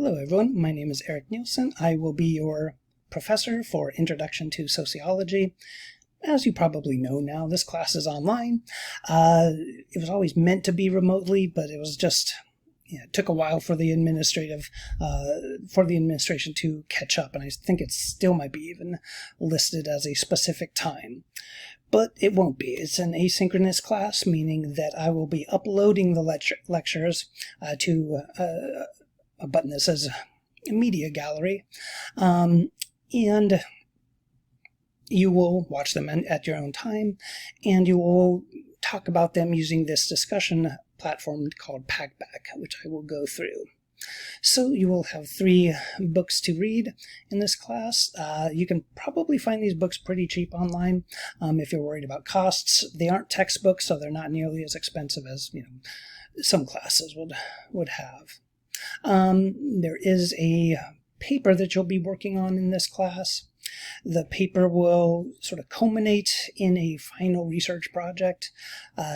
Hello everyone, my name is Eric Nielsen. I will be your professor for Introduction to Sociology. As you probably know now, this class is online. It was always meant to be remotely, but it was just, it took a while for the administration to catch up, and I think it still might be even listed as a specific time. But it won't be. It's an asynchronous class, meaning that I will be uploading the lectures to a button that says Media Gallery, and you will watch them at your own time, and you will talk about them using this discussion platform called Packback, which I will go through. So you will have 3 books to read in this class. You can probably find these books pretty cheap online if you're worried about costs. They aren't textbooks, so they're not nearly as expensive as some classes would have. There is a paper that you'll be working on in this class. The paper will sort of culminate in a final research project.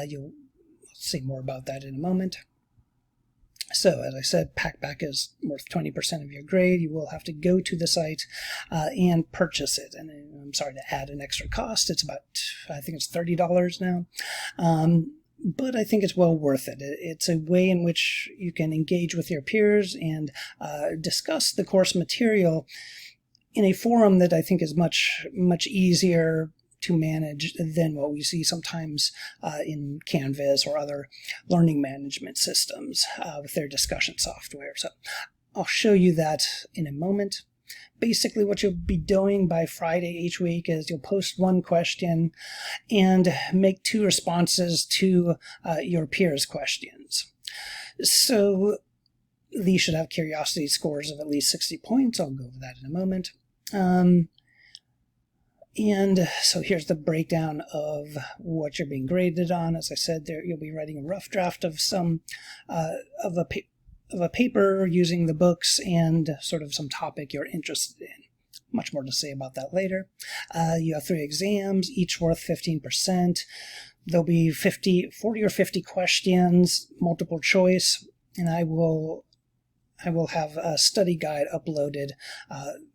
You'll see more about that in a moment. So, as I said, Packback is worth 20% of your grade. You will have to go to the site and purchase it. And I'm sorry to add an extra cost. It's about, I think it's $30 now. But I think it's well worth it. It's a way in which you can engage with your peers and discuss the course material in a forum that I think is much easier to manage than what we see sometimes in Canvas or other learning management systems with their discussion software. So I'll show you that in a moment. Basically, what you'll be doing by Friday each week is you'll post 1 question and make 2 responses to your peers' questions. So these should have curiosity scores of at least 60 points. I'll go over that in a moment. And so here's the breakdown of what you're being graded on. As I said, you'll be writing a rough draft of of a paper using the books and sort of some topic you're interested in. Much more to say about that later. You have 3 exams, each worth 15%. There'll be 40 or 50 questions, multiple choice, and I will have a study guide uploaded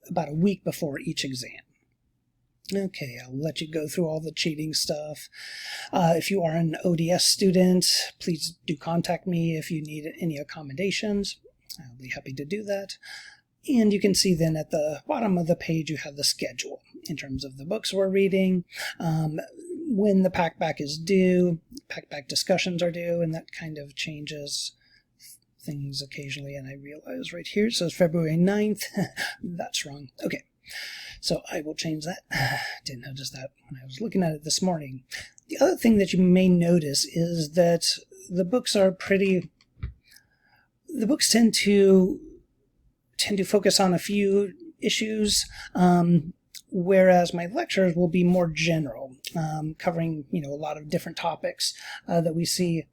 about a week before each exam. Okay, I'll let you go through all the cheating stuff. If you are an ODS student, please do contact me if you need any accommodations. I'll be happy to do that. And you can see then at the bottom of the page you have the schedule in terms of the books we're reading, when the Packback is due, Packback discussions are due, and that kind of changes things occasionally. And I realize right here it says February 9th. That's wrong. Okay. So I will change that. Didn't notice that when I was looking at it this morning. The other thing that you may notice is that the books tend to focus on a few issues, whereas my lectures will be more general, covering a lot of different topics that we see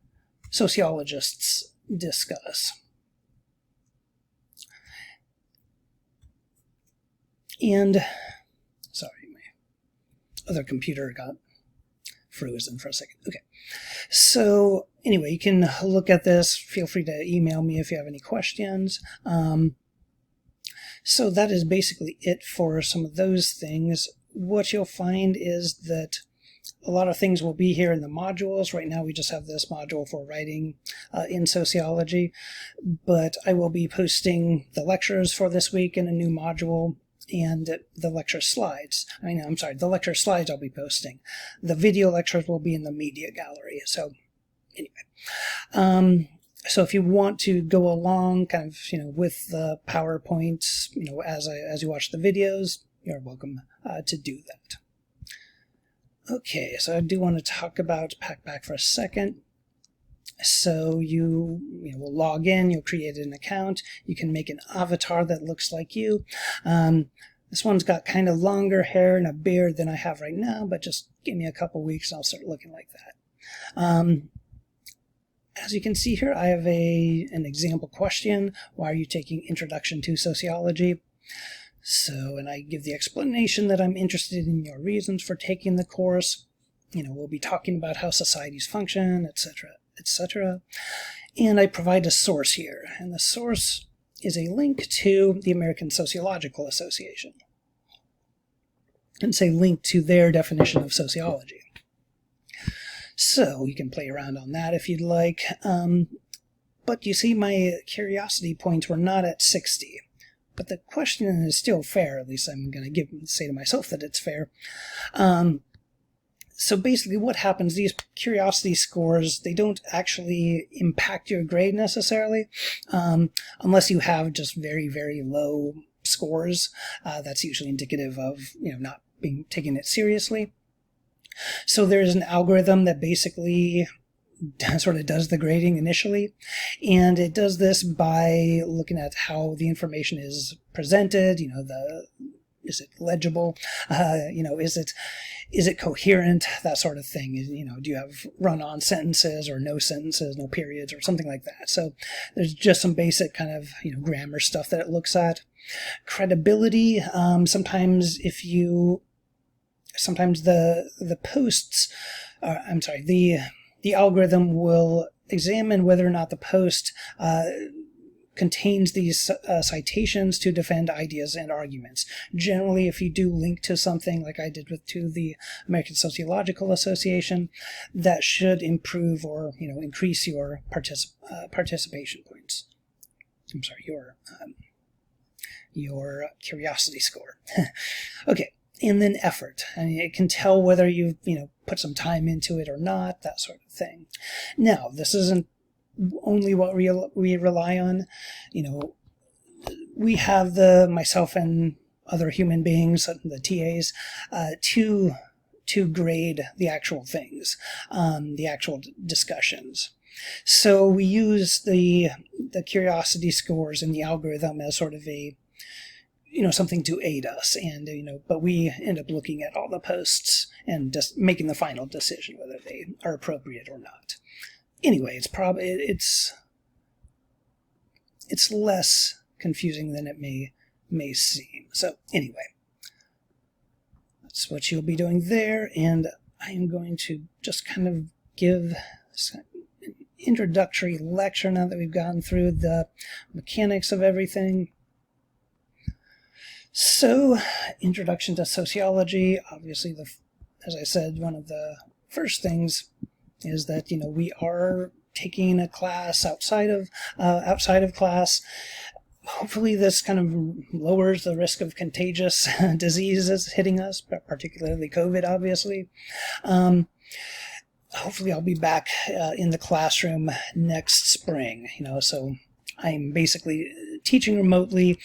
sociologists discuss. And, sorry, my other computer got frozen for a second. Okay. So, anyway, you can look at this. Feel free to email me if you have any questions. So that is basically it for some of those things. What you'll find is that a lot of things will be here in the modules. Right now we just have this module for writing in sociology, but I will be posting the lectures for this week in a new module, and the lecture slides. The lecture slides I'll be posting. The video lectures will be in the media gallery. So anyway, so if you want to go along kind of, with the PowerPoints, as you watch the videos, you're welcome to do that. Okay, so I do want to talk about Packback for a second. So you will log in, you'll create an account, you can make an avatar that looks like you. This one's got kind of longer hair and a beard than I have right now, but just give me a couple weeks and I'll start looking like that. As you can see here, I have an example question. Why are you taking Introduction to Sociology? So, and I give the explanation that I'm interested in your reasons for taking the course. We'll be talking about how societies function, etc., etc. And I provide a source here. And the source is a link to the American Sociological Association. And say link to their definition of sociology. So you can play around on that if you'd like. But you see, my curiosity points were not at 60. But the question is still fair. At least I'm going to say to myself that it's fair. So basically what happens, these curiosity scores, they don't actually impact your grade necessarily, unless you have just very, very low scores. That's usually indicative of, not taking it seriously. So there's an algorithm that basically sort of does the grading initially, and it does this by looking at how the information is presented. Is it legible? Is it coherent? That sort of thing. Do you have run-on sentences or no sentences, no periods, or something like that? So there's just some basic kind of grammar stuff that it looks at. Credibility. Sometimes the posts. The algorithm will examine whether or not the post contains these citations to defend ideas and arguments. Generally, if you do link to something like I did to the American Sociological Association, that should improve or increase your participation points. I'm sorry, your curiosity score. Okay. And then effort. It can tell whether you've, put some time into it or not, that sort of thing. Now, this isn't only what we rely on. We have myself and other human beings, the TAs, to grade the actual things, the actual discussions. So we use the curiosity scores in the algorithm as sort of a something to aid us, and but we end up looking at all the posts and just making the final decision whether they are appropriate or not. Anyway, it's less confusing than it may seem. So anyway, that's what you'll be doing there, and I am going to just kind of give an introductory lecture now that we've gone through the mechanics of everything. So, introduction to sociology. Obviously, as I said, one of the first things is that we are taking a class outside of class. Hopefully, this kind of lowers the risk of contagious diseases hitting us, particularly COVID. Obviously, hopefully, I'll be back in the classroom next spring. So I'm basically teaching remotely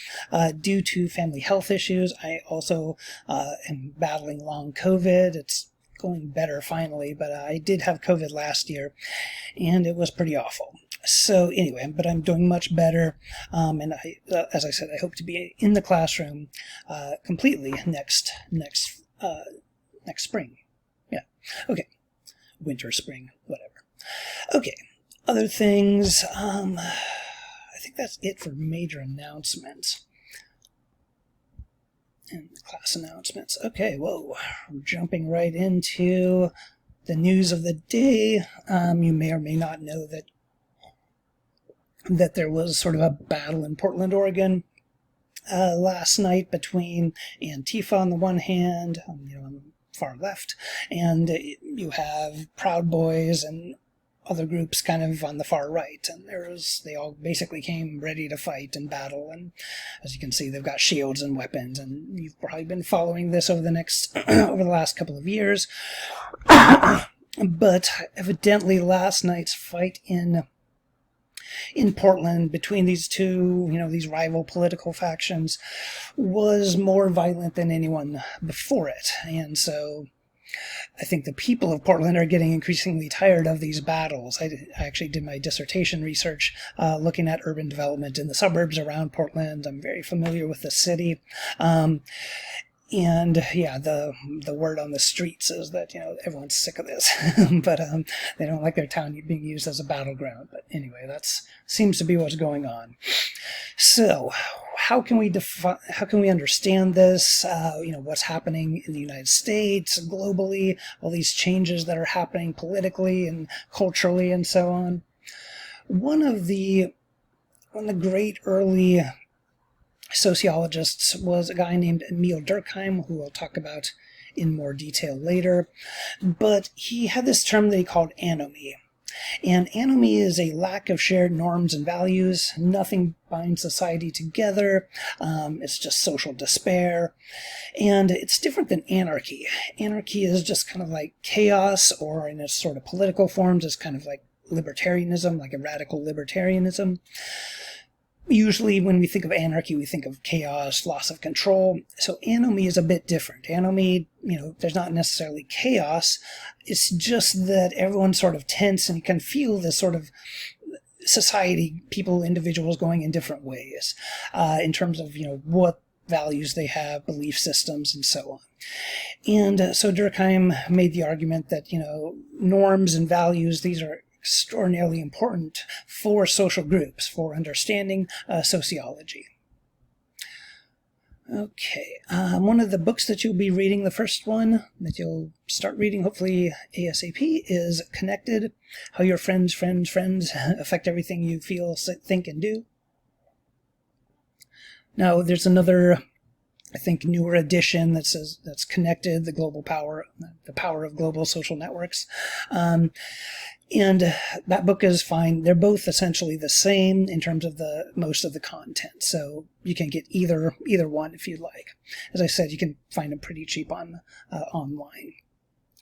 due to family health issues. I also am battling long COVID. It's going better finally, but I did have COVID last year, and it was pretty awful. So anyway, but I'm doing much better, and as I said, I hope to be in the classroom completely next spring. Yeah. Okay. Winter, spring, whatever. Okay. Other things. I think that's it for major announcements and class announcements. Okay, whoa, we're jumping right into the news of the day. You may or may not know that there was sort of a battle in Portland, Oregon last night between Antifa on the one hand, on the far left, and you have Proud Boys and other groups kind of on the far right, and they all basically came ready to fight and battle, and as you can see, they've got shields and weapons, and you've probably been following this over the last couple of years. But evidently last night's fight in Portland between these two, these rival political factions was more violent than anyone before it, and so I think the people of Portland are getting increasingly tired of these battles. I actually did my dissertation research looking at urban development in the suburbs around Portland. I'm very familiar with the city. And yeah, the word on the streets is that, everyone's sick of this, but they don't like their town being used as a battleground. But anyway, that seems to be what's going on. So how can we understand this? What's happening in the United States, globally, all these changes that are happening politically and culturally and so on. One of the one of the great early sociologists was a guy named Emil Durkheim, who we'll talk about in more detail later. But he had this term that he called anomie. And anomie is a lack of shared norms and values. Nothing binds society together. It's just social despair. And it's different than anarchy. Anarchy is just kind of like chaos, or in its sort of political forms, it's kind of like libertarianism, like a radical libertarianism. Usually when we think of anarchy, we think of chaos, loss of control. So anomie is a bit different. Anomie, there's not necessarily chaos. It's just that everyone's sort of tense, and you can feel this sort of society, people, individuals going in different ways in terms of, what values they have, belief systems, and so on. And so Durkheim made the argument that, norms and values, these are extraordinarily important for social groups, for understanding sociology. Okay, one of the books that you'll be reading, the first one that you'll start reading hopefully ASAP, is Connected: How Your Friends Affect Everything You Feel, Think, and Do. Now, there's another, I think, newer edition that's Connected: The Power of Global Social Networks. And that book is fine. They're both essentially the same in terms of most of the content. So you can get either one if you'd like. As I said, you can find them pretty cheap online.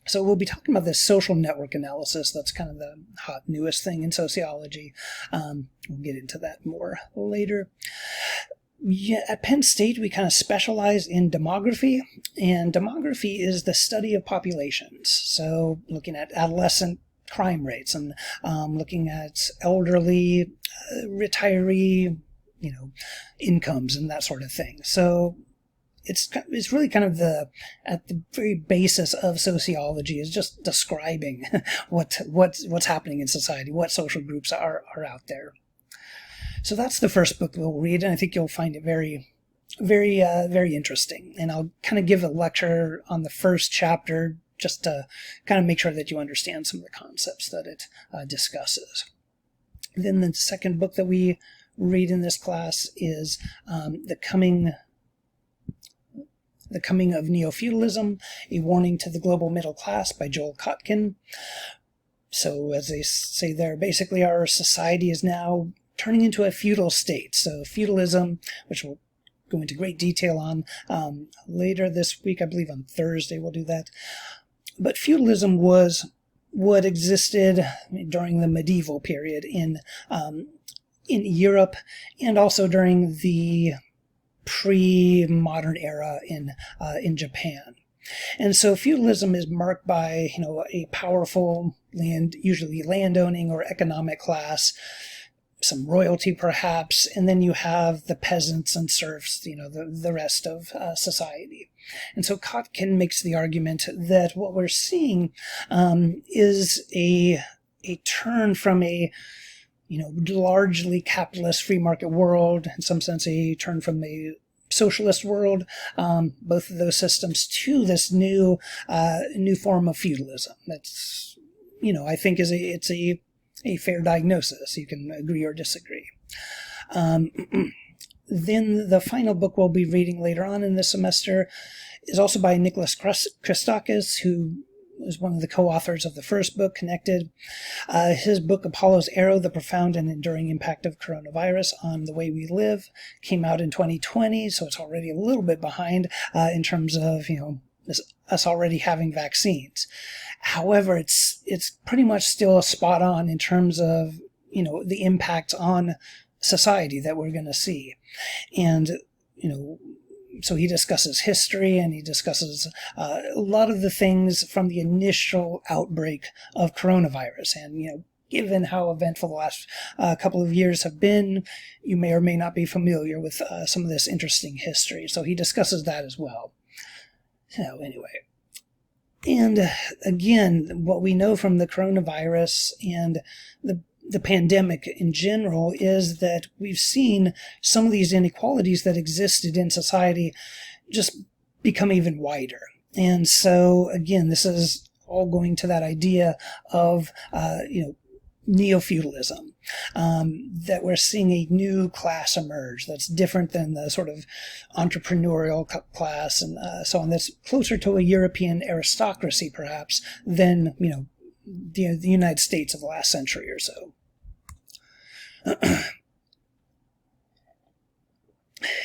So we'll be talking about this social network analysis. That's kind of the hot newest thing in sociology. We'll get into that more later. Yeah, at Penn State, we kind of specialize in demography, and demography is the study of populations. So looking at adolescent crime rates and looking at elderly, retiree, incomes and that sort of thing. So it's really kind of at the very basis of sociology is just describing what's happening in society, what social groups are out there. So that's the first book we'll read, and I think you'll find it very, very, very interesting. And I'll kind of give a lecture on the first chapter just to kind of make sure that you understand some of the concepts that it discusses. Then the second book that we read in this class is The Coming of Neo-Feudalism, A Warning to the Global Middle Class by Joel Kotkin. So as they say there, basically our society is now turning into a feudal state. So feudalism, which we'll go into great detail on later this week, I believe on Thursday we'll do that. But feudalism was what existed during the medieval period in Europe, and also during the pre-modern era in Japan. And so feudalism is marked by a powerful usually landowning or economic class, some royalty perhaps, and then you have the peasants and serfs, the rest of society. And so Kotkin makes the argument that what we're seeing is a turn from a largely capitalist free market world, in some sense a turn from a socialist world, both of those systems, to this new form of feudalism. That's I think it's a fair diagnosis. You can agree or disagree. Then the final book we'll be reading later on in this semester is also by Nicholas Christakis, who was one of the co-authors of the first book, Connected. His book, Apollo's Arrow, The Profound and Enduring Impact of Coronavirus on the Way We Live, came out in 2020, so it's already a little bit behind in terms of, us already having vaccines. However, it's pretty much still spot on in terms of, the impact on society that we're going to see. And, so he discusses history, and he discusses a lot of the things from the initial outbreak of coronavirus. And, given how eventful the last couple of years have been, you may or may not be familiar with some of this interesting history. So he discusses that as well. So anyway, and again, what we know from the coronavirus and the pandemic in general is that we've seen some of these inequalities that existed in society just become even wider. And so again, this is all going to that idea of, neo-feudalism, that we're seeing a new class emerge that's different than the sort of entrepreneurial class and so on, that's closer to a European aristocracy perhaps than, the United States of the last century or so.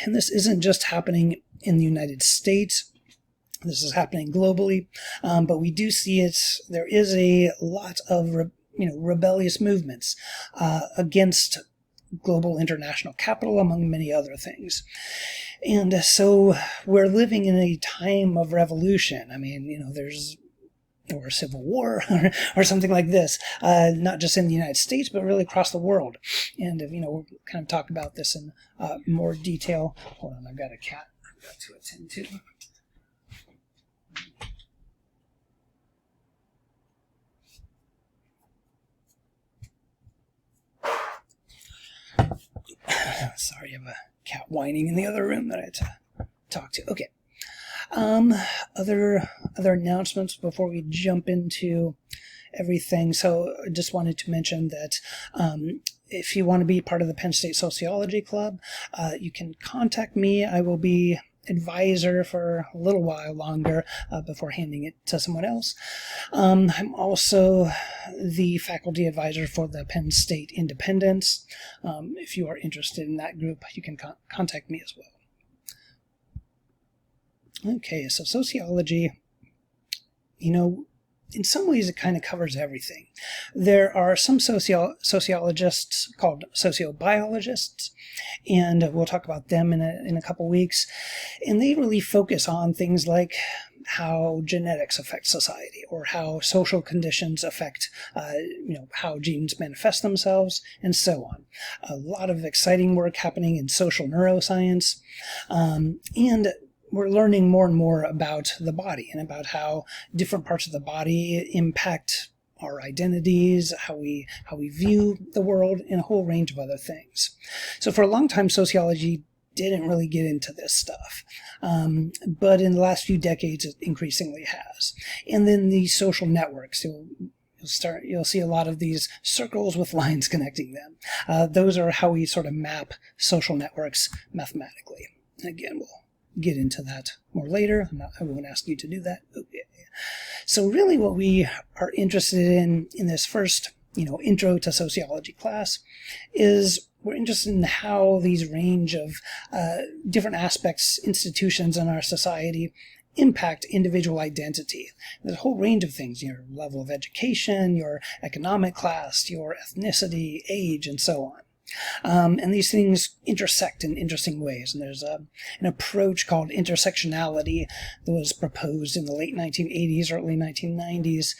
And this isn't just happening in the United States. This is happening globally, but we do see it. There is a lot of rebellious movements against global international capital, among many other things. And so we're living in a time of revolution. I mean, there's or civil war or something like this, not just in the United States, but really across the world. And, we'll kind of talk about this in more detail. Hold on, I've got a cat I've got to attend to. Sorry, I have a cat whining in the other room that I had to talk to. Okay. Other announcements before we jump into everything. So I just wanted to mention that if you want to be part of the Penn State Sociology Club, you can contact me. I will be advisor for a little while longer before handing it to someone else. I'm also the faculty advisor for the Penn State Independents. If you are interested in that group, you can contact me as well. Okay, so sociology, in some ways it kind of covers everything. There are some sociologists called sociobiologists, and we'll talk about them in a couple weeks. And they really focus on things like how genetics affect society, or how social conditions affect, how genes manifest themselves, and so on. A lot of exciting work happening in social neuroscience, and we're learning more and more about the body and about how different parts of the body impact our identities, how we view the world, and a whole range of other things. So for a long time, sociology didn't really get into this stuff. But in the last few decades, it increasingly has. And then these social networks, you'll see a lot of these circles with lines connecting them. Those are how we sort of map social networks mathematically. And again, we'll get into that more later. I won't ask you to do that. Okay. So really what we are interested in this first, intro to sociology class is we're interested in how these range of different aspects, institutions in our society impact individual identity. There's a whole range of things, your level of education, your economic class, your ethnicity, age, and so on. And these things intersect in interesting ways. And there's an approach called intersectionality that was proposed in the late 1980s, early 1990s,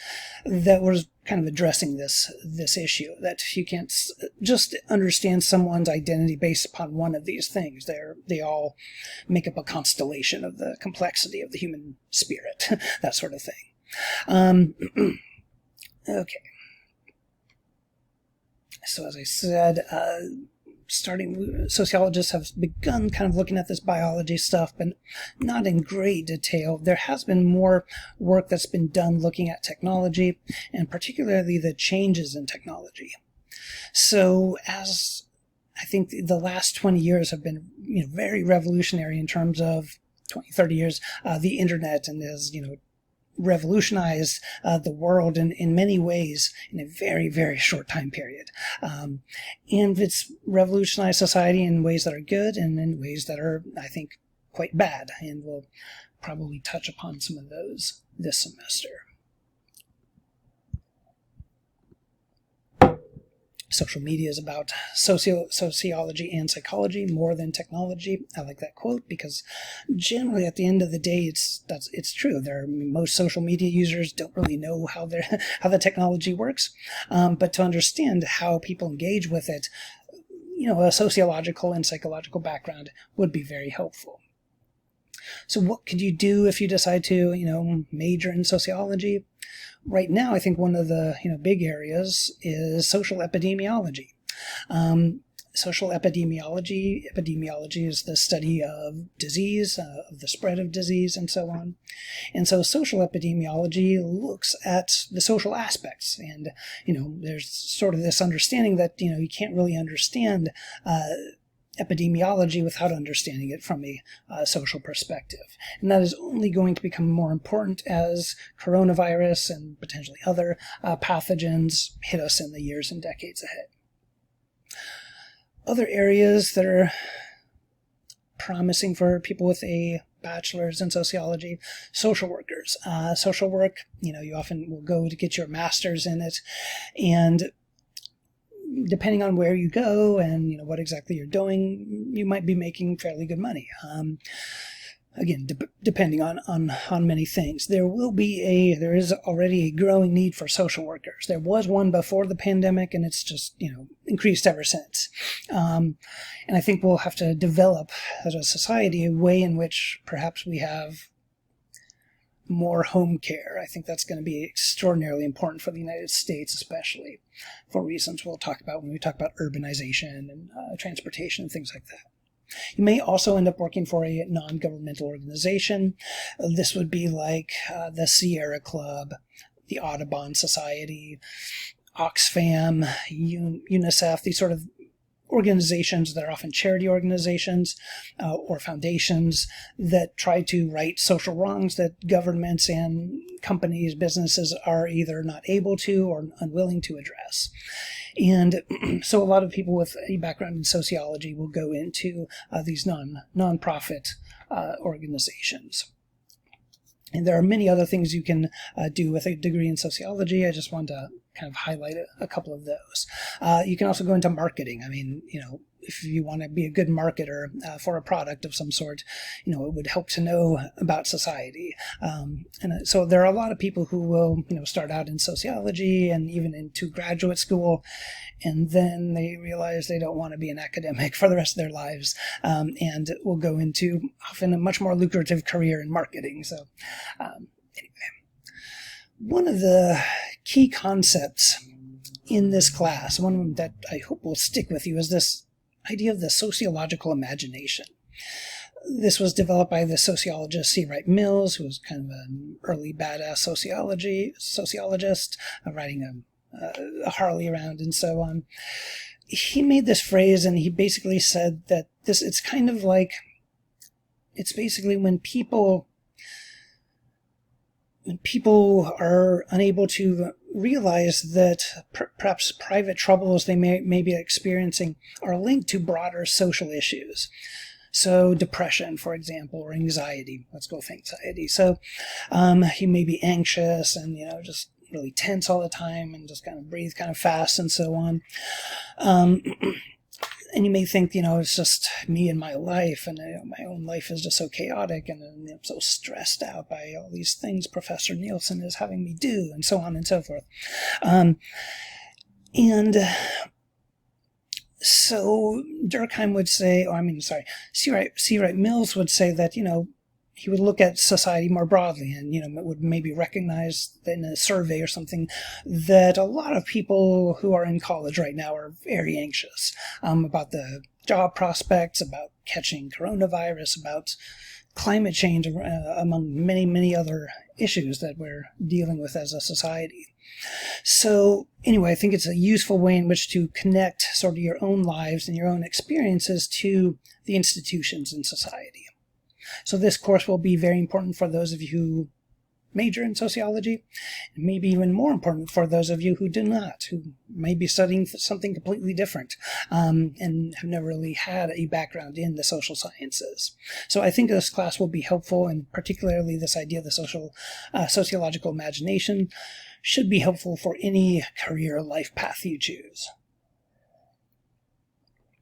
that was kind of addressing this issue, that you can't just understand someone's identity based upon one of these things. They all make up a constellation of the complexity of the human spirit, that sort of thing. Okay. So as I said, sociologists have begun kind of looking at this biology stuff, but not in great detail. There has been more work that's been done looking at technology, and particularly the changes in technology. So as I think the last 20 years have been very revolutionary in terms of 20, 30 years, the internet, and has, revolutionized the world in many ways in a very, very short time period. And it's revolutionized society in ways that are good and in ways that are, I think, quite bad. And we'll probably touch upon some of those this semester. Social media is about sociology and psychology more than technology. I like that quote because generally at the end of the day, it's true. Most social media users don't really know how the technology works, but to understand how people engage with it, a sociological and psychological background would be very helpful. So what could you do if you decide to, major in sociology? Right now, I think one of the big areas is social epidemiology. social epidemiology. Epidemiology is the study of disease, of the spread of disease, and so on. And so social epidemiology looks at the social aspects. And, there's sort of this understanding that, you can't really understand epidemiology without understanding it from a social perspective. And that is only going to become more important as coronavirus and potentially other pathogens hit us in the years and decades ahead. Other areas that are promising for people with a bachelor's in sociology, social workers. Social work, you often will go to get your master's in it, and depending on where you go and what exactly you're doing, you might be making fairly good money. Again, depending on many things. There is already a growing need for social workers. There was one before the pandemic, and it's just increased ever since. And I think we'll have to develop as a society a way in which perhaps we have more home care. I think that's going to be extraordinarily important for the United States, especially for reasons we'll talk about when we talk about urbanization and transportation and things like that. You may also end up working for a non-governmental organization. This would be like the Sierra Club, the Audubon Society, Oxfam, UNICEF, these sort of organizations that are often charity organizations or foundations that try to right social wrongs that governments and companies, businesses are either not able to or unwilling to address. And so a lot of people with a background in sociology will go into these non-profit organizations. And there are many other things you can do with a degree in sociology. I just wanted to kind of highlight a couple of those. You can also go into marketing. I mean, if you want to be a good marketer for a product of some sort, it would help to know about society. And so there are a lot of people who will, start out in sociology and even into graduate school, and then they realize they don't want to be an academic for the rest of their lives, and will go into often a much more lucrative career in marketing. So anyway, one of the key concepts in this class, one of them that I hope will stick with you, is this idea of the sociological imagination. This was developed by the sociologist C. Wright Mills, who was kind of an early badass sociologist, riding a Harley around and so on. He made this phrase, and he basically said that it's basically when people are unable to realize that perhaps private troubles they may be experiencing are linked to broader social issues. So depression, for example, or anxiety. Let's go with anxiety. So you may be anxious and, just really tense all the time and just kind of breathe kind of fast and so on. And you may think, it's just me and my life, and my own life is just so chaotic, and I'm so stressed out by all these things Professor Nielsen is having me do, and so on and so forth. So Durkheim would say, C. Wright Mills would say that, he would look at society more broadly and, would maybe recognize in a survey or something that a lot of people who are in college right now are very anxious about the job prospects, about catching coronavirus, about climate change, among many, many other issues that we're dealing with as a society. So anyway, I think it's a useful way in which to connect sort of your own lives and your own experiences to the institutions in society. So this course will be very important for those of you who major in sociology, and maybe even more important for those of you who do not, who may be studying something completely different and have never really had a background in the social sciences. So I think this class will be helpful, and particularly this idea of the sociological imagination should be helpful for any career life path you choose.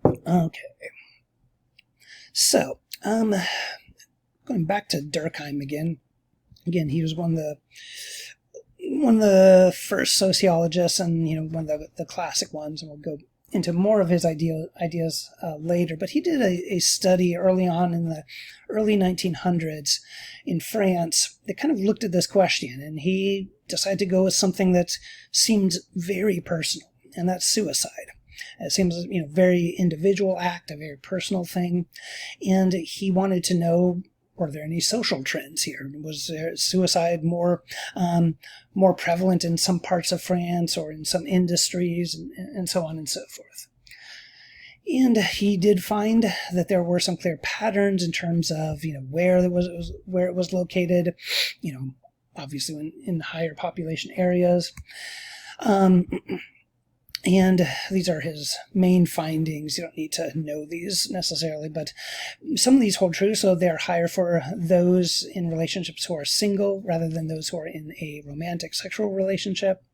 Okay. So, going back to Durkheim again, he was one of the first sociologists, and one of the classic ones, and we'll go into more of his ideas later. But he did a study early on in the early 1900s in France that kind of looked at this question, and he decided to go with something that seemed very personal, and that's suicide. It seems, very individual act, a very personal thing. And he wanted to know, were there any social trends here? Was there suicide more prevalent in some parts of France or in some industries, and so on and so forth? And he did find that there were some clear patterns in terms of, where it was located, obviously in higher population areas. And these are his main findings. You don't need to know these necessarily, but some of these hold true. So they're higher for those in relationships who are single rather than those who are in a romantic sexual relationship.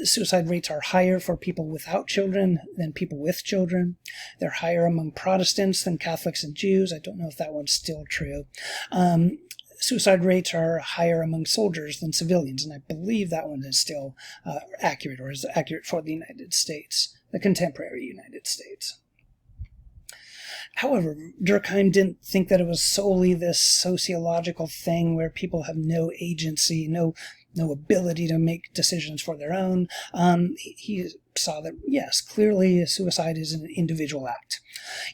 Suicide rates are higher for people without children than people with children. They're higher among Protestants than Catholics and Jews. I don't know if that one's still true. Suicide rates are higher among soldiers than civilians, and I believe that one is still accurate, or is accurate for the United States, the contemporary United States. However, Durkheim didn't think that it was solely this sociological thing where people have no agency, no ability to make decisions for their own. He saw that, yes, clearly suicide is an individual act.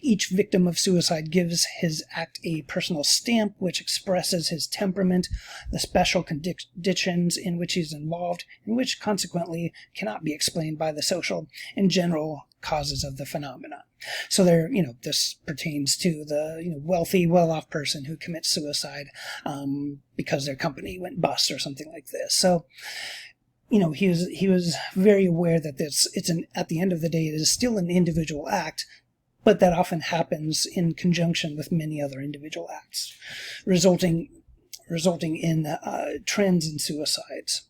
Each victim of suicide gives his act a personal stamp, which expresses his temperament, the special conditions in which he's involved, and which consequently cannot be explained by the social and general causes of the phenomena. So this pertains to the wealthy, well-off person who commits suicide because their company went bust or something like this. So he was very aware that at the end of the day, it is still an individual act, but that often happens in conjunction with many other individual acts, resulting in trends in suicides.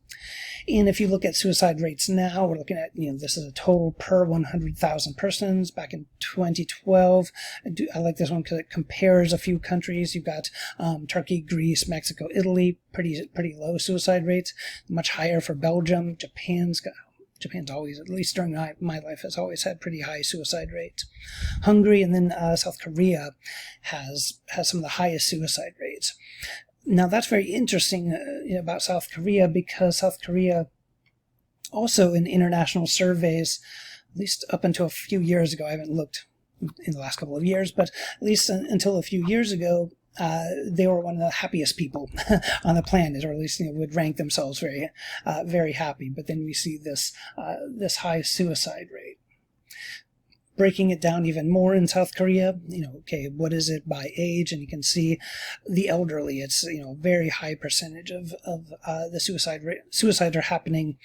And if you look at suicide rates now, we're looking at, this is a total per 100,000 persons back in 2012. I like this one because it compares a few countries. You've got Turkey, Greece, Mexico, Italy, pretty low suicide rates, much higher for Belgium. Japan's always, at least during my life, has always had pretty high suicide rates. Hungary and then South Korea has some of the highest suicide rates. Now, that's very interesting about South Korea, because South Korea also in international surveys, at least up until a few years ago, I haven't looked in the last couple of years, but at least until a few years ago, they were one of the happiest people on the planet, or at least would rank themselves very, very happy. But then we see this high suicide rate. Breaking it down even more in South Korea, what is it by age? And you can see the elderly. It's a very high percentage of the suicides are happening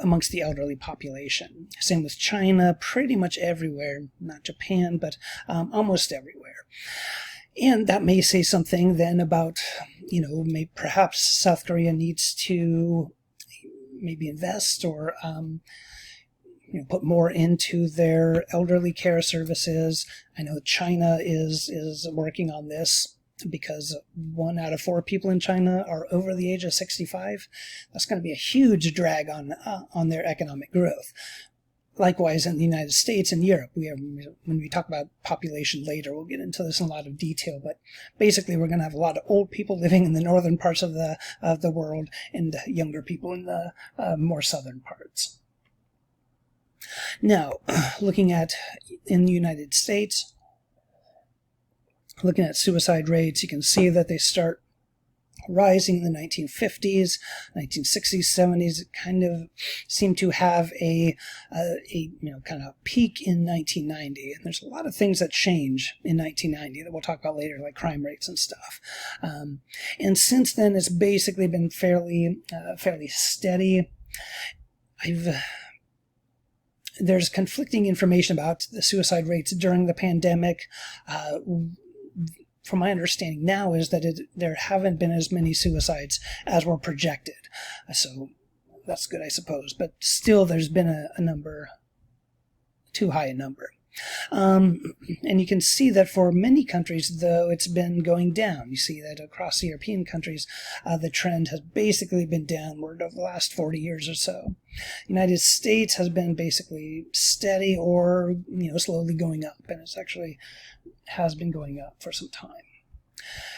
amongst the elderly population. Same with China, pretty much everywhere. Not Japan, but almost everywhere. And that may say something then about, perhaps South Korea needs to maybe invest or put more into their elderly care services. I know China is working on this because 1 out of 4 people in China are over the age of 65. That's going to be a huge drag on their economic growth. Likewise, in the United States and Europe, when we talk about population later, we'll get into this in a lot of detail, but basically we're going to have a lot of old people living in the northern parts of the world and younger people in the more southern parts. Now, looking at in the United States, looking at suicide rates, you can see that they start rising in the 1950s, 1960s, 70s. It kind of seemed to have a kind of peak in 1990. And there's a lot of things that change in 1990 that we'll talk about later, like crime rates and stuff. And since then, it's basically been fairly steady. There's conflicting information about the suicide rates during the pandemic. From my understanding now is that there haven't been as many suicides as were projected. So that's good, I suppose. But still, there's been a number, too high a number. And you can see that for many countries, though, it's been going down. You see that across the European countries, the trend has basically been downward over the last 40 years or so. The United States has been basically steady or slowly going up, and it's actually has been going up for some time.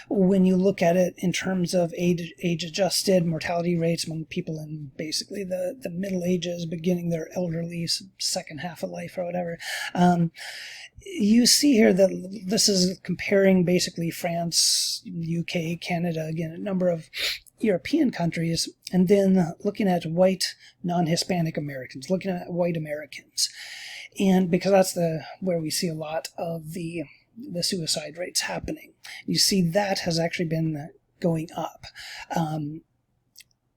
When you look at it in terms of age-adjusted mortality rates among people in basically the Middle Ages, beginning their elderly second half of life or whatever, you see here that this is comparing basically France, UK, Canada, again, a number of European countries, and then looking at white non-Hispanic Americans, looking at white Americans. And because that's where we see a lot of the suicide rates happening. You see that has actually been going up.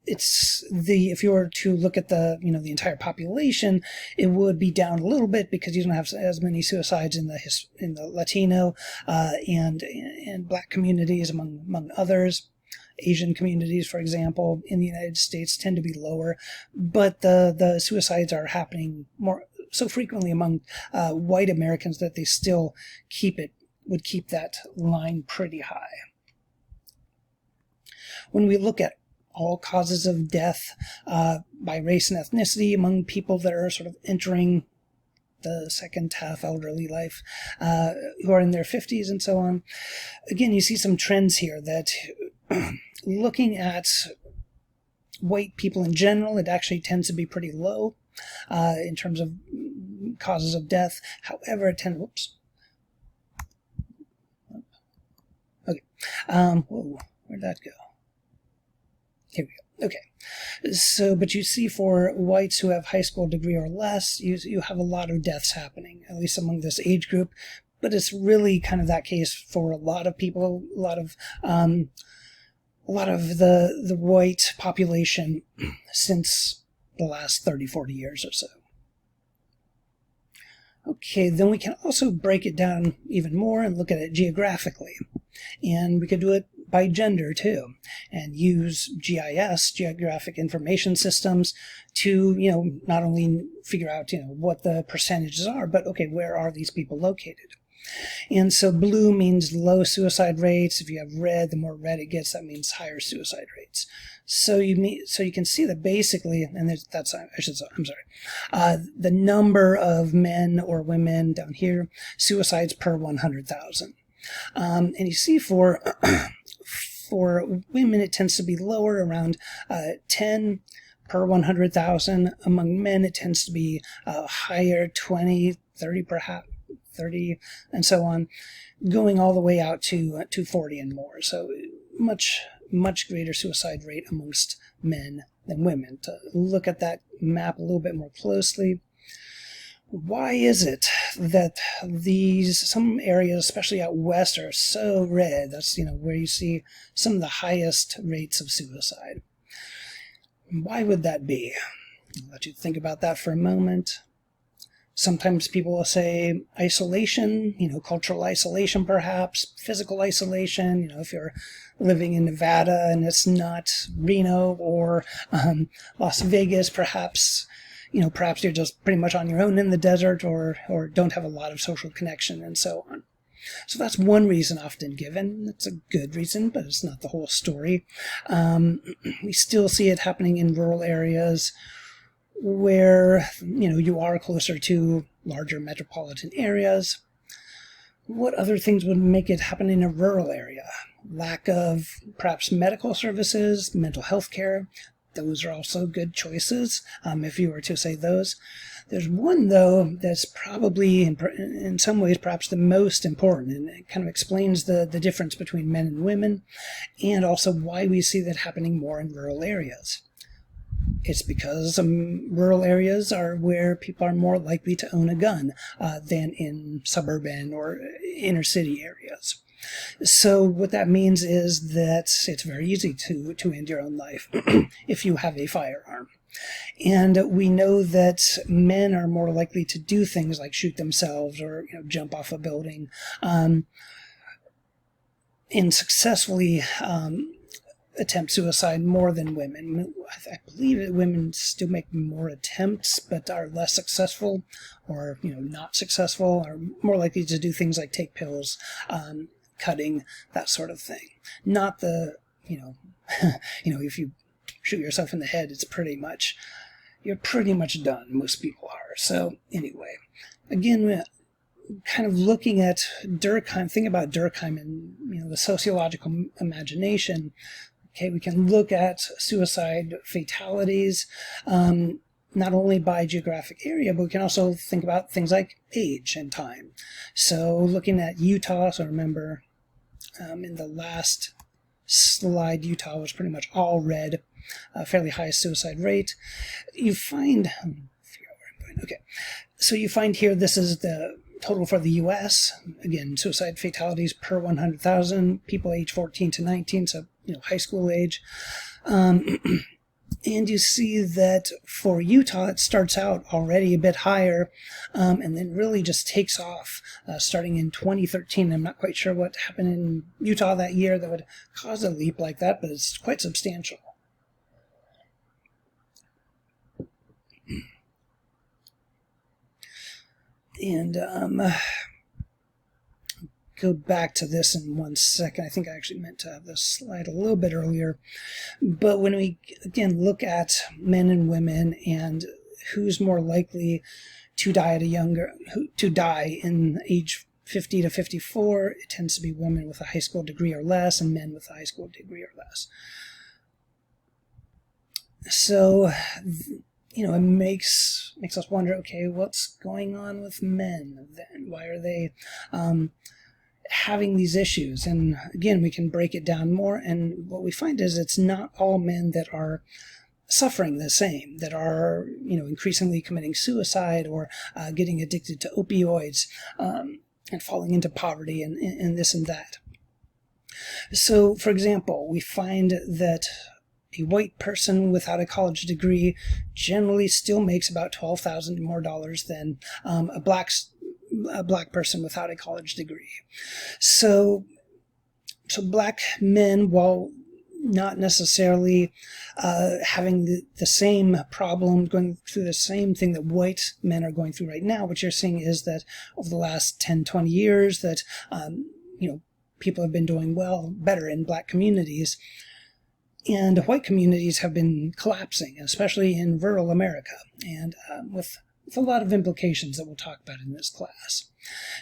If you were to look at the entire population, it would be down a little bit because you don't have as many suicides in the Latino and Black communities among others. Asian communities, for example, in the United States tend to be lower, but the suicides are happening so frequently among white Americans that they still would keep that line pretty high. When we look at all causes of death by race and ethnicity among people that are sort of entering the second half elderly life, who are in their 50s and so on, again, you see some trends here that looking at white people in general, it actually tends to be pretty low in terms of causes of death. However, it tends... Whoops. Okay. Whoa, where'd that go? Here we go. Okay. So, but you see for whites who have high school degree or less, you have a lot of deaths happening, at least among this age group. But it's really kind of that case for a lot of people, a lot of the white population since the last 30, 40 years or so. Okay, then we can also break it down even more and look at it geographically. And we could do it by gender too, and use GIS, Geographic Information Systems, to, not only figure out, what the percentages are, but okay, where are these people located? And so blue means low suicide rates. If you have red, the more red it gets, that means higher suicide rates. So you can see that basically, and the number of men or women down here, suicides per 100,000. And you see for women, it tends to be lower, around 10 per 100,000. Among men, it tends to be higher, 20, 30 perhaps. 30 and so on, going all the way out to 40 and more. So much greater suicide rate amongst men than women. To look at that map a little bit more closely, why is it that some areas, especially out west, are so red? That's where you see some of the highest rates of suicide. Why would that be? I'll let you think about that for a moment. Sometimes people will say isolation, cultural isolation perhaps, physical isolation, if you're living in Nevada and it's not Reno or Las Vegas, perhaps you're just pretty much on your own in the desert or don't have a lot of social connection and so on. So that's one reason often given. It's a good reason, but it's not the whole story. We still see it happening in rural areas where, you are closer to larger metropolitan areas. What other things would make it happen in a rural area? Lack of perhaps medical services, mental health care. Those are also good choices, if you were to say those. There's one, though, that's probably, in some ways, perhaps the most important, and it kind of explains the difference between men and women, and also why we see that happening more in rural areas. It's because rural areas are where people are more likely to own a gun than in suburban or inner city areas. So what that means is that it's very easy to end your own life if you have a firearm. And we know that men are more likely to do things like shoot themselves or jump off a building and successfully attempt suicide more than women. I believe that women still make more attempts but are less successful or not successful, or more likely to do things like take pills, cutting, that sort of thing. Not the if you shoot yourself in the head, you're pretty much done. Most people are. So anyway, again, kind of looking at Durkheim, think about Durkheim and the sociological imagination. Okay, we can look at suicide fatalities, not only by geographic area, but we can also think about things like age and time. So looking at Utah, so remember in the last slide, Utah was pretty much all red, fairly high suicide rate. You find, okay, so you find here this is the total for the U.S. Again, suicide fatalities per 100,000 people age 14 to 19, so high school age. And you see that for Utah, it starts out already a bit higher, and then really just takes off starting in 2013. I'm not quite sure what happened in Utah that year that would cause a leap like that, but it's quite substantial. And go back to this in 1 second. I think I actually meant to have this slide a little bit earlier. But when we, again, look at men and women and who's more likely to die in age 50 to 54, it tends to be women with a high school degree or less and men with a high school degree or less. So, it makes us wonder, okay, what's going on with men then? Why are they having these issues? And again, we can break it down more, and what we find is it's not all men that are suffering the same, that are increasingly committing suicide or getting addicted to opioids and falling into poverty and this and that. So, for example, we find that a white person without a college degree generally still makes about $12,000 more than a black person without a college degree. So black men, while not necessarily having the same problem, going through the same thing that white men are going through right now, what you're seeing is that over the last 10, 20 years that, people have been doing better in black communities. And white communities have been collapsing, especially in rural America, and with a lot of implications that we'll talk about in this class.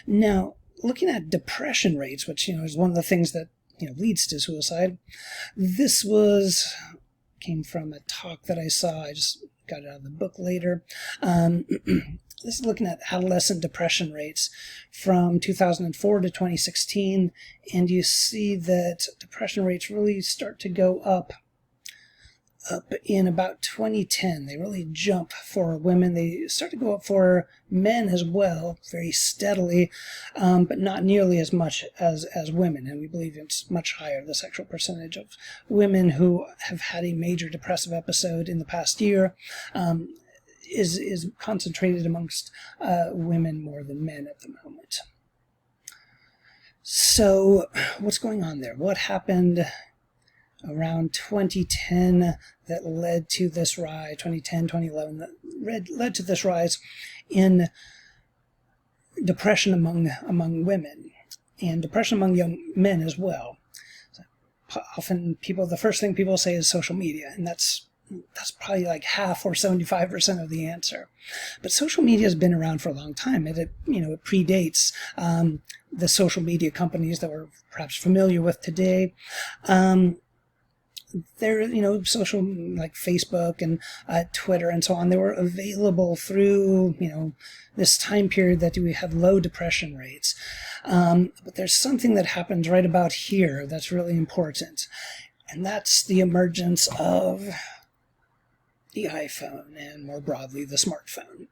Now, looking at depression rates, which is one of the things that leads to suicide, this came from a talk that I saw. I just got it out of the book later. This is looking at adolescent depression rates from 2004 to 2016, and you see that depression rates really start to go up in about 2010. They really jump for women. They start to go up for men as well, very steadily, but not nearly as much as women. And we believe it's much higher, the sexual percentage of women who have had a major depressive episode in the past year is concentrated amongst women more than men at the moment. So what's going on there? What happened around 2010 that led to this rise, 2010, 2011, that led to this rise in depression among women and depression among young men as well? Often the first thing people say is social media, and that's probably like half or 75% of the answer. But social media has been around for a long time. It predates the social media companies that we're perhaps familiar with today. They're, social like Facebook and Twitter and so on. They were available through, this time period that we had low depression rates. But there's something that happens right about here that's really important. And that's the emergence of the iPhone and more broadly the smartphone.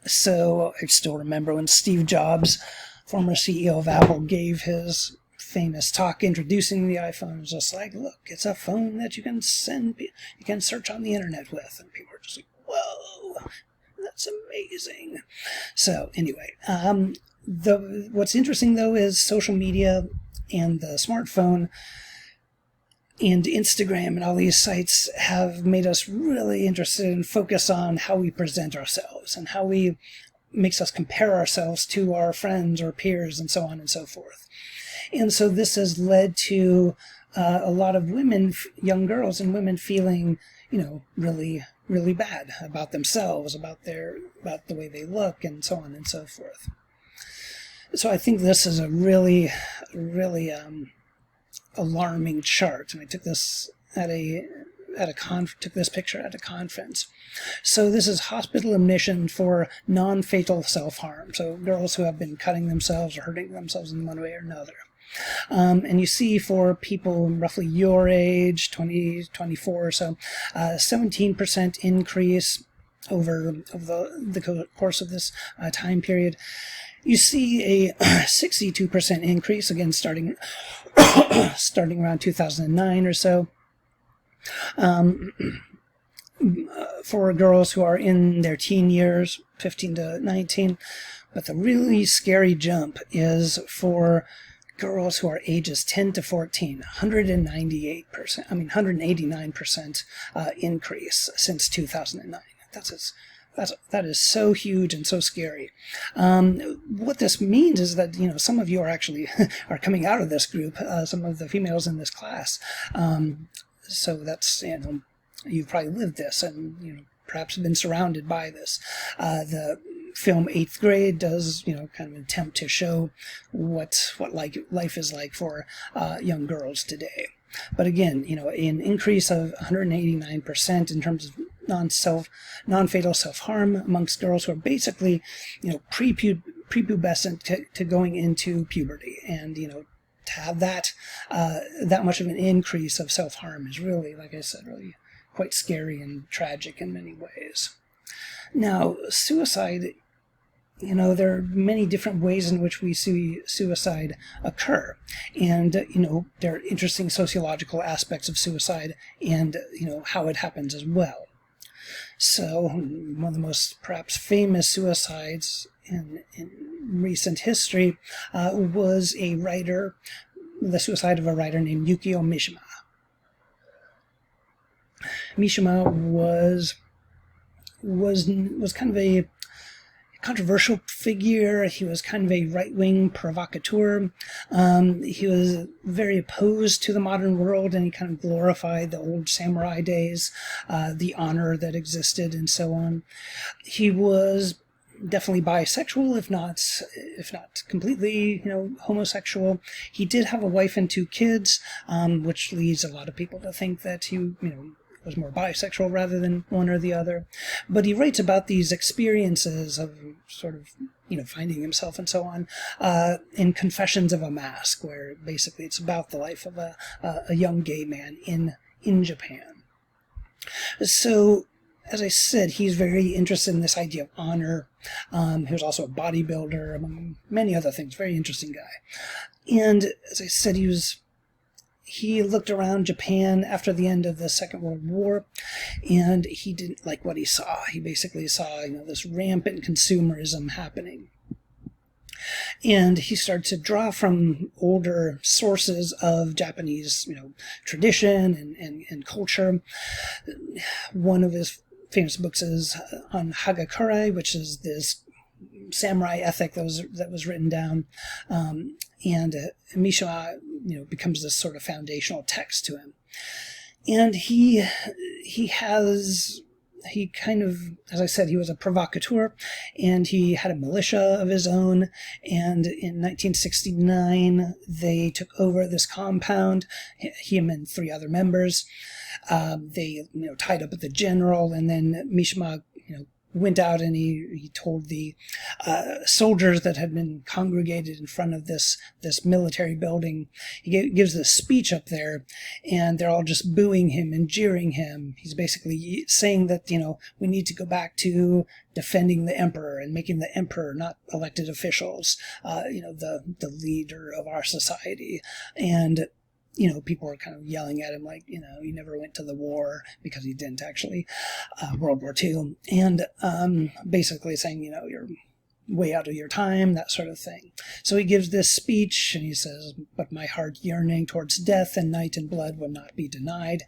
So I still remember when Steve Jobs, former CEO of Apple, gave his famous talk introducing the iPhone. It was just like, look, it's a phone that you can search on the internet with. And people are just like, whoa, that's amazing. So anyway, what's interesting though is social media and the smartphone and Instagram and all these sites have made us really interested and focus on how we present ourselves and how makes us compare ourselves to our friends or peers and so on and so forth. And so this has led to a lot of women, young girls and women feeling, really, really bad about themselves, about the way they look and so on and so forth. So I think this is a really, really alarming chart, and I took this took this picture at a conference. So this is hospital admission for non-fatal self-harm. So girls who have been cutting themselves or hurting themselves in one way or another. And you see for people roughly your age, 20, 24 or so, 17% increase over the course of this time period. You see a 62% increase, again, starting around 2009 or so, for girls who are in their teen years, 15 to 19. But the really scary jump is for girls who are ages 10 to 14, 189% increase since 2009. That is so huge and so scary. What this means is that, some of you are actually are coming out of this group, some of the females in this class. So that's, you've probably lived this and, perhaps been surrounded by this. The film 8th Grade does, kind of attempt to show what life is like for young girls today. But again, an increase of 189% in terms of non-fatal self-harm amongst girls who are basically, prepubescent to going into puberty. And, to have that much of an increase of self-harm is really, like I said, really quite scary and tragic in many ways. Now, suicide, there are many different ways in which we see suicide occur. And, there are interesting sociological aspects of suicide and, how it happens as well. So, one of the most perhaps famous suicides in recent history was the suicide of a writer named Yukio Mishima. Mishima was kind of a controversial figure. He was kind of a right-wing provocateur. He was very opposed to the modern world, and he kind of glorified the old samurai days, the honor that existed, and so on. He was definitely bisexual, if not completely, homosexual. He did have a wife and 2 kids, which leads a lot of people to think that he, was more bisexual rather than one or the other. But he writes about these experiences of sort of, finding himself and so on, in Confessions of a Mask, where basically it's about the life of a young gay man in Japan. So, as I said, he's very interested in this idea of honor. He was also a bodybuilder, among many other things. Very interesting guy. And as I said, he looked around Japan after the end of the Second World War, and he didn't like what he saw. He basically saw, this rampant consumerism happening. And he started to draw from older sources of Japanese, tradition and culture. One of his famous books is on Hagakure, which is this samurai ethic that was written down, and Mishima, becomes this sort of foundational text to him. And he kind of, as I said, he was a provocateur, and he had a militia of his own. And in 1969, they took over this compound, him and 3 other members. They, tied up with the general, and then Mishima, went out and he told the soldiers that had been congregated in front of this military building. He gives this speech up there, and they're all just booing him and jeering him. He's basically saying that, we need to go back to defending the emperor and making the emperor, not elected officials, the leader of our society. And people were kind of yelling at him like, he never went to the war, because he didn't actually, World War II. And basically saying, you're way out of your time, that sort of thing. So he gives this speech, and he says, "But my heart yearning towards death and night and blood would not be denied."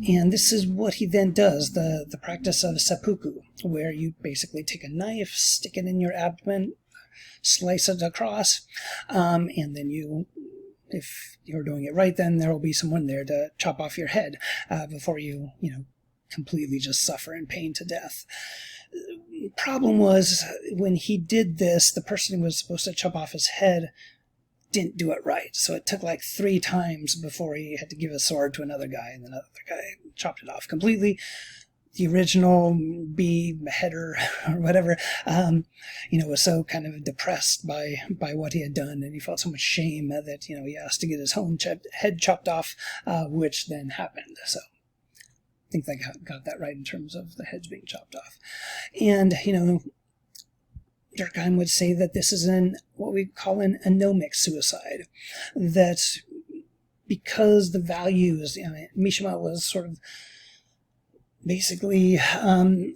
And this is what he then does, the practice of seppuku, where you basically take a knife, stick it in your abdomen, slice it across, and then if you're doing it right, then there will be someone there to chop off your head before you, completely just suffer in pain to death. Problem was, when he did this, the person who was supposed to chop off his head didn't do it right. So it took like 3 times before he had to give a sword to another guy, and then another guy chopped it off completely. The original beheader or whatever, was so kind of depressed by what he had done, and he felt so much shame that, he asked to get his own head chopped off, which then happened. So I think they got that right in terms of the heads being chopped off. And, Durkheim would say that this is what we call an anomic suicide, that because the values, Mishima was sort of basically kind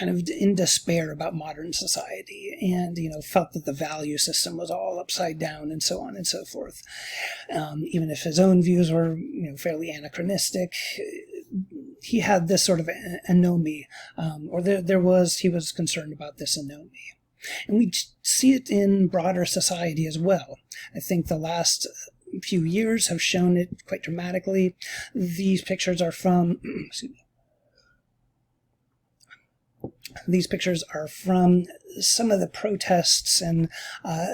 of in despair about modern society, and felt that the value system was all upside down, and so on and so forth. Even if his own views were fairly anachronistic, he had this sort of anomie, he was concerned about this anomie. And we see it in broader society as well. I think the last few years have shown it quite dramatically. These pictures are from some of the protests and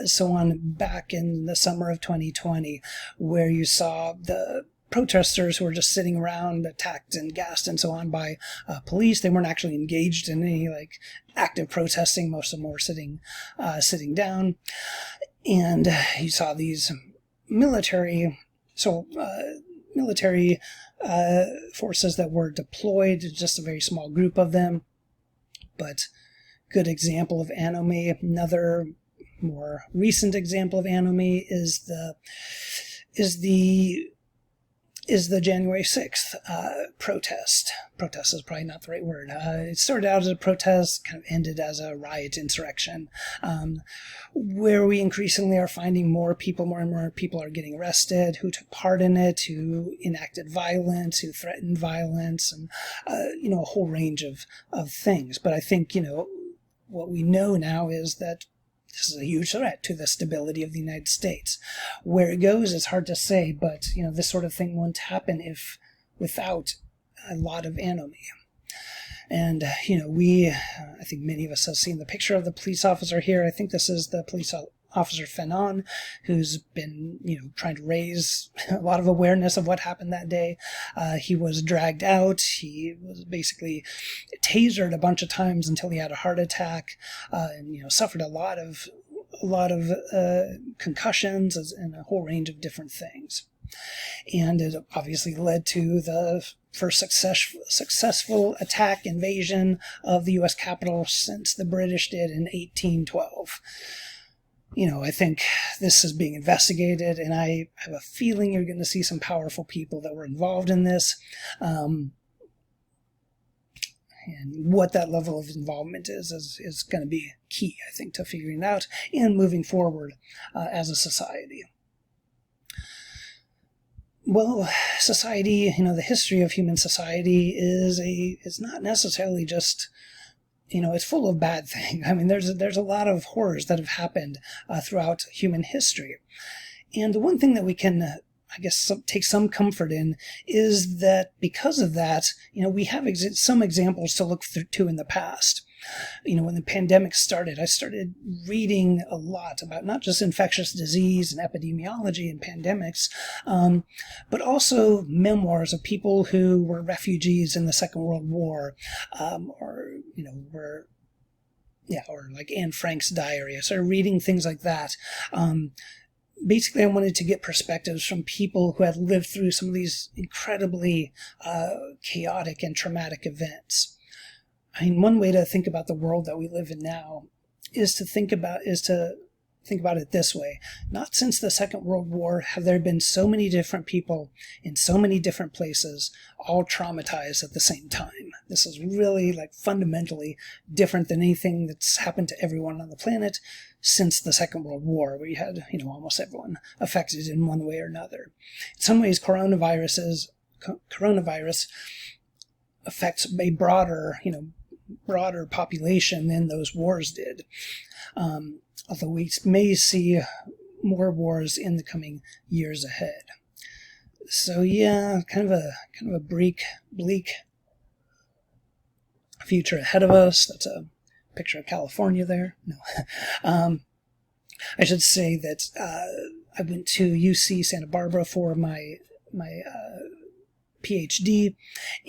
so on back in the summer of 2020, where you saw the protesters who were just sitting around, attacked and gassed and so on by police. They weren't actually engaged in any active protesting. Most of them were sitting down, and you saw these military forces that were deployed. Just a very small group of them, but good example of anomie. Another more recent example of anomie is the January 6th protest. Protest is probably not the right word. It started out as a protest, kind of ended as a riot insurrection, where we increasingly are finding more and more people are getting arrested who took part in it, who enacted violence, who threatened violence, and a whole range of things. But I think what we know now is that this is a huge threat to the stability of the United States. Where it goes is hard to say, but this sort of thing won't happen without a lot of anomie. And I think many of us have seen the picture of the police officer here. I think this is the police officer Fanon, who's been trying to raise a lot of awareness of what happened that day. He was dragged out. He was basically tasered a bunch of times until he had a heart attack, and suffered a lot of concussions and a whole range of different things. And it obviously led to the first successful invasion of the U.S. Capitol since the British did in 1812. I think this is being investigated, and I have a feeling you're going to see some powerful people that were involved in this. And what that level of involvement is going to be key, I think, to figuring it out and moving forward as a society. Well, society, the history of human society is not necessarily just, it's full of bad things. I mean, there's a lot of horrors that have happened throughout human history. And the one thing that we can, take some comfort in is that because of that, we have some examples to look to in the past. When the pandemic started, I started reading a lot about not just infectious disease and epidemiology and pandemics, but also memoirs of people who were refugees in the Second World War, or like Anne Frank's diary. I started reading things like that. Basically, I wanted to get perspectives from people who had lived through some of these incredibly chaotic and traumatic events. I mean, one way to think about the world that we live in now is to think about it this way. Not since the Second World War have there been so many different people in so many different places, all traumatized at the same time. This is really fundamentally different than anything that's happened to everyone on the planet since the Second World War, where you had, almost everyone affected in one way or another. In some ways, coronavirus affects a broader population than those wars did. Although we may see more wars in the coming years ahead. So yeah, kind of a bleak future ahead of us. That's a picture of California there. No. I should say that I went to UC Santa Barbara for my PhD,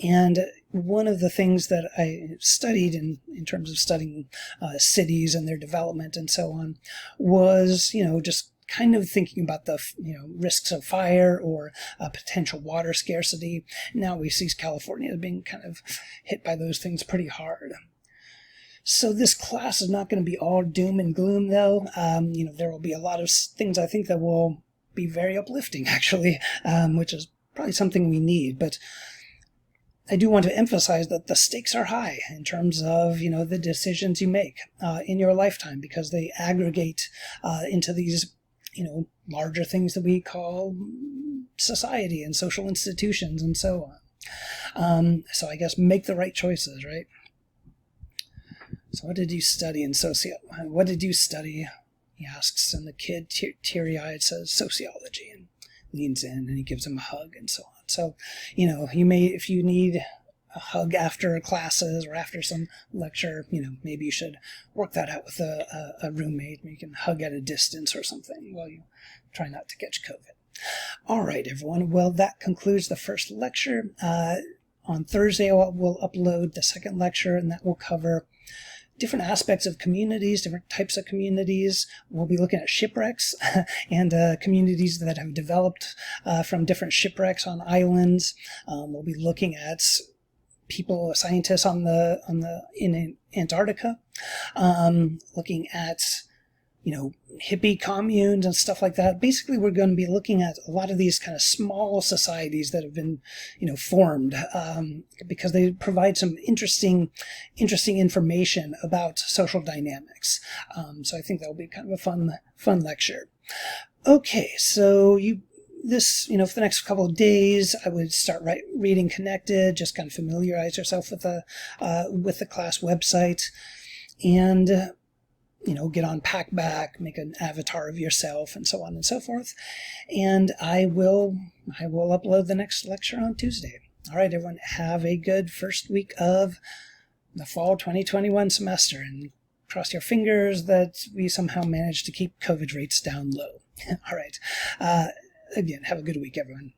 and one of the things that I studied in terms of studying cities and their development and so on was, just kind of thinking about the risks of fire or potential water scarcity. Now we see California being kind of hit by those things pretty hard. So this class is not going to be all doom and gloom, though. There will be a lot of things I think that will be very uplifting, actually, which is probably something we need. But I do want to emphasize that the stakes are high in terms of, the decisions you make in your lifetime, because they aggregate into these, larger things that we call society and social institutions and so on. So I guess make the right choices, right? So what did you study in What did you study? He asks, and the kid, teary-eyed, says sociology, and leans in, and he gives him a hug, and so on. So, you may, if you need a hug after classes or after some lecture, maybe you should work that out with a roommate. You can hug at a distance or something while you try not to catch COVID. All right, everyone. Well, that concludes the first lecture. On Thursday, we'll upload the second lecture, and that will cover different aspects of communities, different types of communities. We'll be looking at shipwrecks and communities that have developed from different shipwrecks on islands. We'll be looking at scientists in Antarctica, looking at hippie communes and stuff like that. Basically, we're going to be looking at a lot of these kind of small societies that have been, formed because they provide some interesting information about social dynamics. So I think that will be kind of a fun lecture. Okay, so for the next couple of days, I would start reading Connected, just kind of familiarize yourself with the class website, and get on Packback, make an avatar of yourself, and so on and so forth. And I will upload the next lecture on Tuesday. All right, everyone, have a good first week of the fall 2021 semester, and cross your fingers that we somehow manage to keep COVID rates down low. All right. Again, have a good week, everyone.